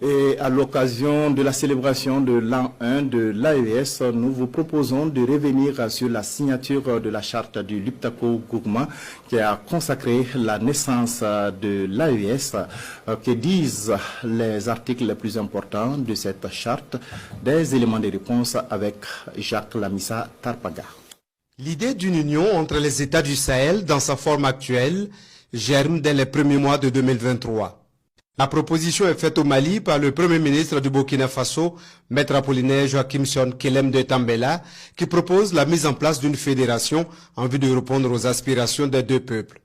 Et à l'occasion de la célébration de l'an 1 de l'AES, nous vous proposons de revenir sur la signature de la charte du Liptako Gourma qui a consacré la naissance de l'AES. Que disent les articles les plus importants de cette charte? Des éléments de réponse avec Jacques Lamissa Tarpaga. L'idée d'une union entre les États du Sahel dans sa forme actuelle germe dès les premiers mois de 2023. La proposition est faite au Mali par le Premier ministre du Burkina Faso, Maître Apollinaire Joachim Sion Kelem de Tambela, qui propose la mise en place d'une fédération en vue de répondre aux aspirations des deux peuples.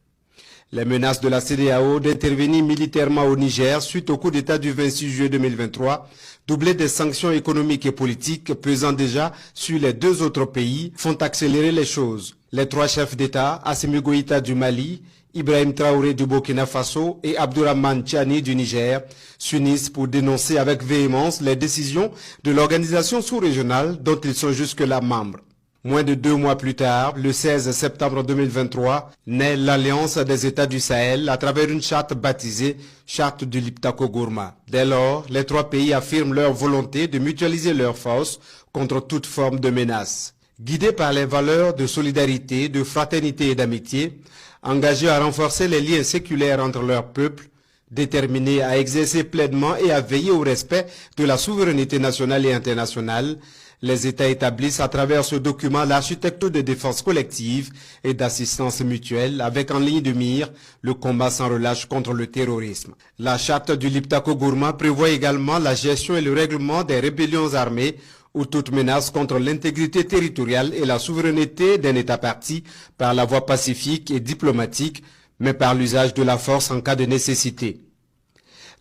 Les menaces de la CEDEAO d'intervenir militairement au Niger suite au coup d'État du 26 juillet 2023, doublées des sanctions économiques et politiques pesant déjà sur les deux autres pays, font accélérer les choses. Les trois chefs d'État, Assimi Goïta du Mali, Ibrahim Traoré du Burkina Faso et Abdourahmane Tchani du Niger s'unissent pour dénoncer avec véhémence les décisions de l'organisation sous-régionale dont ils sont jusque-là membres. Moins de 2 mois plus tard, le 16 septembre 2023, naît l'Alliance des États du Sahel à travers une charte baptisée Charte du Liptako Gourma. Dès lors, les trois pays affirment leur volonté de mutualiser leurs forces contre toute forme de menace. Guidés par les valeurs de solidarité, de fraternité et d'amitié, engagés à renforcer les liens séculaires entre leurs peuples, déterminés à exercer pleinement et à veiller au respect de la souveraineté nationale et internationale, les États établissent à travers ce document l'architecture de défense collective et d'assistance mutuelle avec en ligne de mire le combat sans relâche contre le terrorisme. La charte du Liptako Gourma prévoit également la gestion et le règlement des rébellions armées ou toute menace contre l'intégrité territoriale et la souveraineté d'un État parti par la voie pacifique et diplomatique, mais par l'usage de la force en cas de nécessité.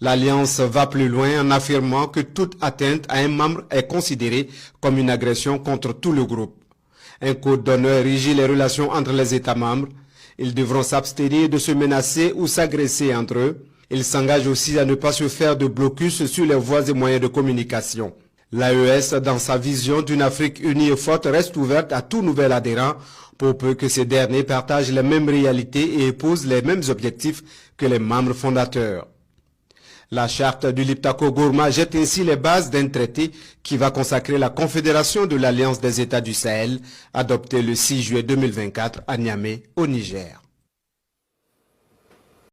L'Alliance va plus loin en affirmant que toute atteinte à un membre est considérée comme une agression contre tout le groupe. Un code d'honneur régit les relations entre les États membres. Ils devront s'abstenir de se menacer ou s'agresser entre eux. Ils s'engagent aussi à ne pas se faire de blocus sur les voies et moyens de communication. L'AES, dans sa vision d'une Afrique unie et forte, reste ouverte à tout nouvel adhérent pour peu que ces derniers partagent les mêmes réalités et épousent les mêmes objectifs que les membres fondateurs. La charte du Liptako Gourma jette ainsi les bases d'un traité qui va consacrer la Confédération de l'Alliance des États du Sahel, adoptée le 6 juillet 2024 à Niamey, au Niger.